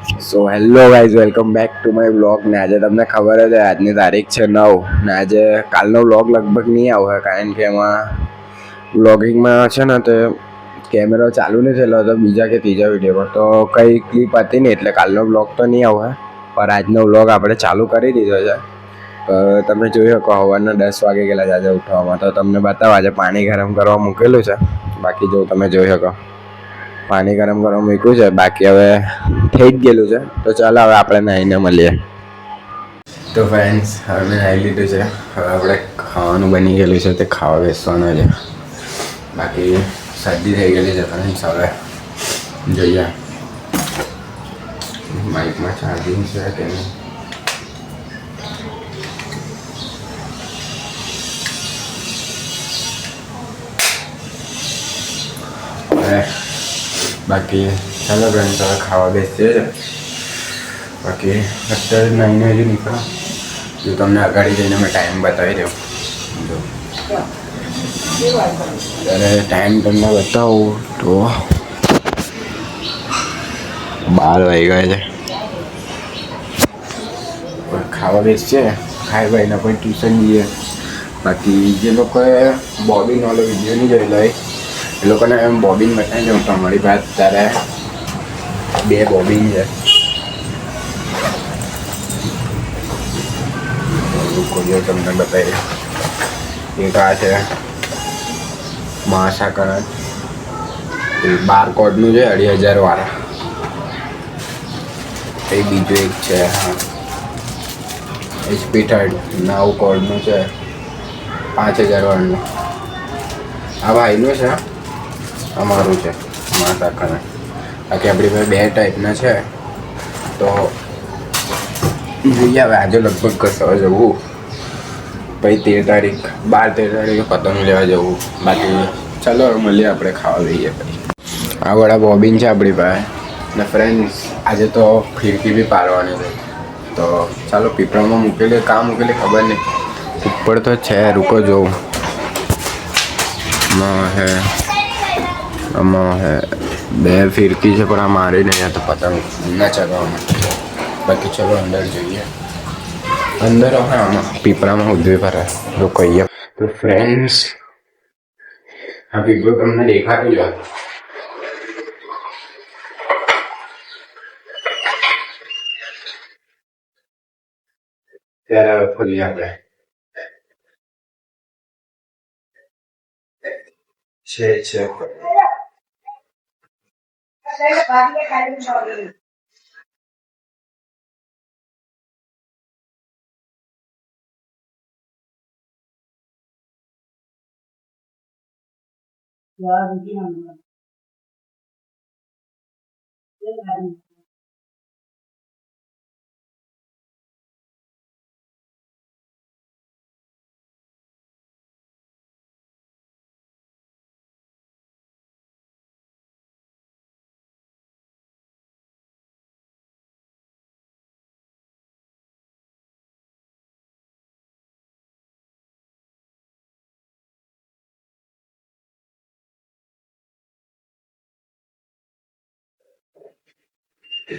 So hello guys, welcome back to my vlog. ને આજે તમને ખબર જ છે આજની તારીખ છે 9 ને આજે કાલનો વ્લોગ લગભગ નહીં આવે કારણ કે એમાં વ્લોગિંગમાં છે ને તે કેમેરો ચાલુ નહીં થયેલો હતો બીજા કે ત્રીજા વિડીયોમાં, તો કંઈ ક્લિપ હતી નહીં એટલે કાલનો વ્લોગ તો નહીં આવે. પણ આજનો વ્લોગ આપણે ચાલુ કરી દીધો છે. તમે જોઈ શકો સવારના 10 વાગે ગયેલા છે આજે ઉઠવામાં. તો તમને બતાવો આજે પાણી ગરમ કરવા મૂકેલું છે. બાકી જો તમે જોઈ શકો પાણી ગરમ કરવા મૂક્યું છે, બાકી હવે થઈ જ ગયેલું છે. તો ચાલો હવે આપણે નાહીને મળીએ. તો ફ્રેન્ડ્સ, હવે મેં નાહી લીધું છે. હવે આપણે ખાવાનું બની ગયેલું છે તે ખાવા બેસવાનું છે. બાકી શરદી થઈ ગયેલી છે ફ્રેન્ડ્સ. હવે જોઈએ માઇકમાં ચાર્જિંગ છે કે નહીં. બાકી ચાલો ફ્રેન્ડ્સ હવે ખાવા બેસીએ છે. બાકી અત્યારે નાઈને હજુ નીકળો. જો તમને આગળ જઈને મેં ટાઈમ બતાવી દઉં. જો અત્યારે ટાઈમ તમને બતાવું તો 12 વાગી ગયા છે. ખાવા બેસીએ, ખાઈ ભાઈને પણ ટ્યુશન જઈએ. બાકી જે લોકોએ બોબિન વાળો વિડીયો નહીં જોયેલો હોય એ લોકોને એમ બોબિન બતાવી દઉં. તો અમારી પાસે અત્યારે 2 બોબિન છે. કોઈ તમને બતાવી એક આ છે મહાસાગર, 12 કોડનું છે 2,500 વાળા. એ બીજું એક છે HP 9 કોડનું છે 5,000 વાળનું. આ ભાઈનું છે, અમારું છે મહાસાગર. બાકી આપણી પાસે 2 ટાઈપના છે. તો જોઈએ હવે આજે લગભગ કસાવા જવું, પછી 13 તારીખ 12-13 તારીખે પતંગ લેવા જવું. બાકી ચાલો મળીએ, આપણે ખાવા લઈએ. પછી આ વડા બોબિન છે આપણી પાસે. ને ફ્રેન્ડ્સ આજે તો ફિરકી બી પાડવાની છે. તો ચાલો પીપળામાં મૂકેલી, કાં મૂકેલી ખબર નહીં, ઉપર તો છે. રૂકો જોઉં. આમાં હે 2 ફિરકી છે પણ આ મારી નહીં તો પતંગ ના ચગાવવાના. બાકી ચલો અંદર જઈએ. અંદર આમાં પીપળામાં ઉધવી પર લોકો અહીંયા. તો ફ્રેન્ડ્સ આ પીપળું તમને દેખાતું જ ત્યારે ખોલીએ આપણે. છે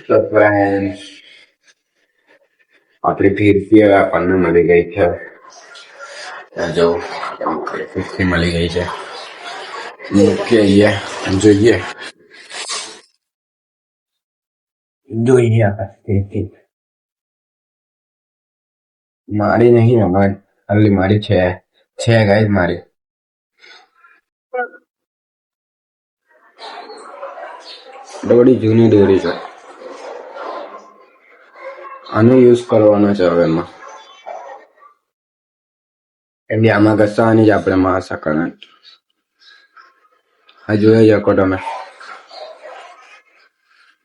તો ફ્રેન્ડ્સ આપણી ફિરકી હવે આપણને મળી ગઈ છે. જો ફિરકી મળી ગઈ છે. મૂકીએ, જોઈએ ફિરકી મારી નહીં અમારી, ખાલી મારી છે ગાઈસ. મારી દોરી જૂની દોરી છે. આનો યુઝ કરવાનો છે હવે એમાં. એમ બી આમાં ઘસાવાની જ આપણે મહાસાગર. હા જોઈ શકો તમે,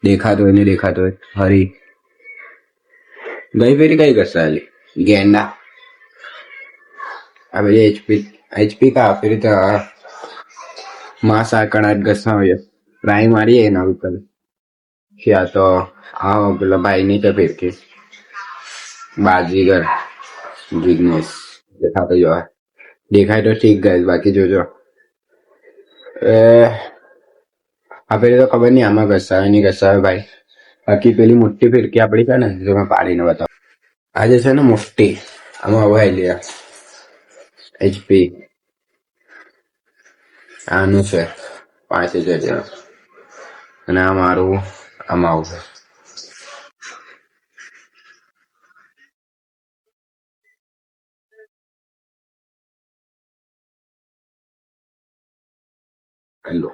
દેખાતો હોય ને દેખાતો હોય. હરી ગઈ ફેરી કઈ ઘસાયેલી ગેંડા. આ બધી HP કા ફેરી તો મહાસાગર જ ઘસાવીએ. ટ્રાય મારીએ એના ઉપર. ક્યાં તો આ પેલા ભાઈની તો ફિરકી બાજીગર જિગ્નેશ દેખાતો જો દેખાય તો ઠીક ગાઈસ. બાકી જોજો આ ફેરી તો ખબર નહીં આમાં ઘસાવે નહીં ઘસાવે ભાઈ. બાકી પેલી મોટી ફિરકી આપણી છે ને જો મેં પાડીને બતાવું. આજે છે ને મોટી આમાં હવે લે HP આનું છે 5000 અને આ મારું આમાં આવશે. હેલો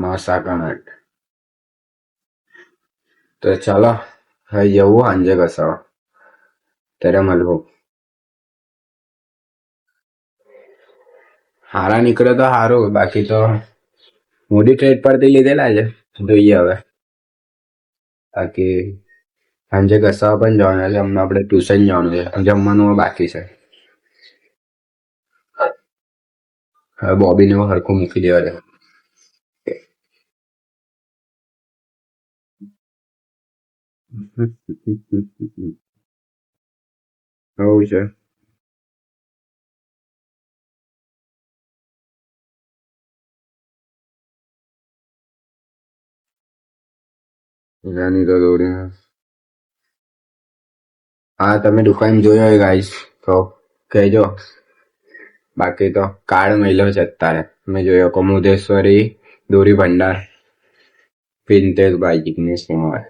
માસા કનટ. તો ચાલો હવે જવું સાંજે ઘસાવા ત્યારે મળવું. હારા નીકળે તો સારું, બાકી તો મોડી ટ્રેડ પરથી લીધેલા છે, જોઈએ હવે. બાકી સાંજે ઘસાવા પણ જવાના છે, હમણાં આપણે ટ્યુશન જવાનું છે, જમવાનું બાકી છે. હવે બોબીને હરખું મૂકી દેવા છે. એવું છે. જાની તો દોરી હા તમે દુકાન જોયો હોય ગાઈસ તો કહેજો. બાકી તો કાર્ડ મળ્યો છે અત્યારે મેં જોયો કમુદેશ્વરી દોરી ભંડાર પિન્ટેશભાઈ જિગ્નેશ કુમાર.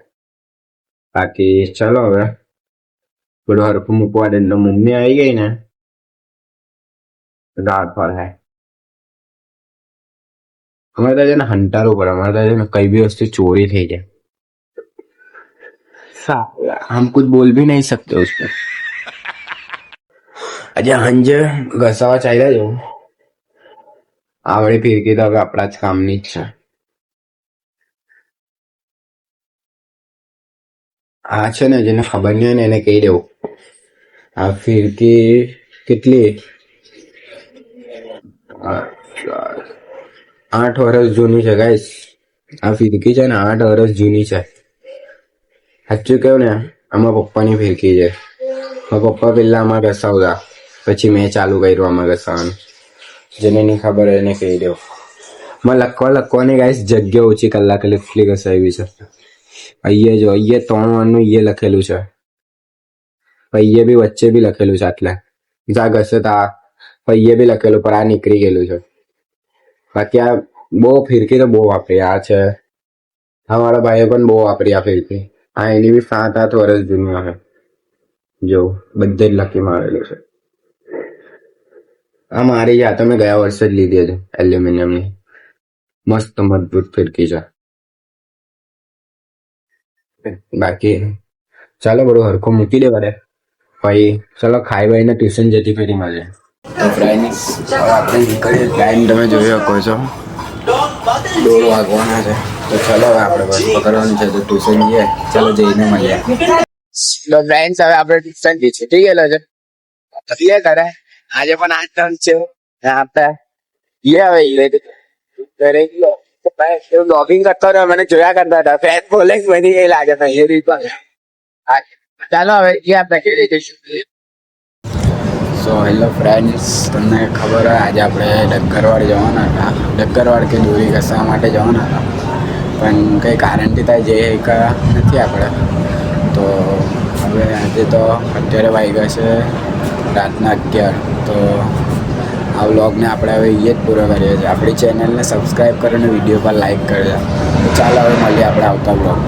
બાકી ચલો હવે બધું હરખું મૂકવા દે. મમ્મી આવી ગઈ ને રાત પર હે અમારે ત્યાં છે ને હંટારું પડે. અમારે ત્યાં છે ને કઈ બી વસ્તુ ચોરી થઈ જાય. हम कुछ बोल भी नहीं सकते उसको. આજે હંજે ઘસાવા ચાલ્યા જવું. આવડી ફિરકી તો હવે આપણા જ કામની જ છે. આ છે ને જેને ખબર નહીં હોય ને એને કહી દેવું. આ ફિરકી કેટલી 8 વર્ષ જૂની છે ગાઈસ. આ ફિરકી છે ને 8 વર્ષ જૂની છે. સાચું કહ્યું ને આમાં પપ્પાની ફિરકી છે. મારા પપ્પા પેલા આમાં ઘસાવતા, પછી મેં ચાલુ કર્યું આમાં ઘસાવાનું. જેને નહીં ખબર એને કહી દઉં. માં લખવાની ગાઈસ જગ્યા ઓછી કલાક એટલી ઘસાવી છે. અહીંયા જો અહીંયા 3 વારનું અહીંયા લખેલું છે, અહીંયા બી વચ્ચે બી લખેલું છે. આટલે જા ઘસે તા અહીંયા બી લખેલું, પણ આ નીકળી ગયેલું છે. બાકી આ બહુ ફિરકી તો બહુ વાપરી. આ છે હા મારા ભાઈએ પણ બહુ વાપરી આ ફિરકી. હા એની બી 7-8 વર્ષ જૂની હશે. જો બધે જ લકી મારેલું છે. આ મારી આ તો મેં ગયા વર્ષે જ લીધી હતી એલ્યુમિનિયમની. મસ્ત મજબૂત ફિરકી છે. બાકી ચાલો બધું હરખું મૂકી દેવા દે. પછી ચાલો ખાઈ વાઈને ટ્યુશન જતી ફેરી મળે. ફ્રેન્ડ્સ હવે આપણે નીકળીએ. ટાઈમ તમે જોઈ શકો છો 1:30 વાગવાના છે. તો ચાલો હવે આપણે બસ પકડવાનું છે તો ટ્યુશન જઈએ. ચાલો જઈને મળીએ. તો ફ્રેન્ડ્સ હવે આપણે ટ્યુશન થી છૂટી ગયેલો છે. કરે આજે પણ આ ટર્ન છે આપણે બ્લોગિંગ કરતો રહ્યો. મને જોયા કરતા હતા ફેન બોલે બની ગઈ લાગે એ ચાલો હવે આપણે કેવી જઈશું. સો હેલો ફ્રેન્ડ્સ, તમને ખબર હોય આજે આપણે ડગરવાડ જવાના હતા. ડગરવાડ કે દોરી ઘસવા માટે જવાના હતા, પણ કંઈ કારણથી થાય જે નથી આપણે. તો હવે આજે તો અત્યારે વાગ્યા છે રાતના 11. તો આ વ્લોગને આપણે હવે એ જ પૂરો કરીએ છીએ. આપણી ચેનલને સબસ્ક્રાઈબ કરો અને વિડીયો પર લાઈક કરજો. ચાલો હવે મળીએ આપણે આવતા વ્લોગ.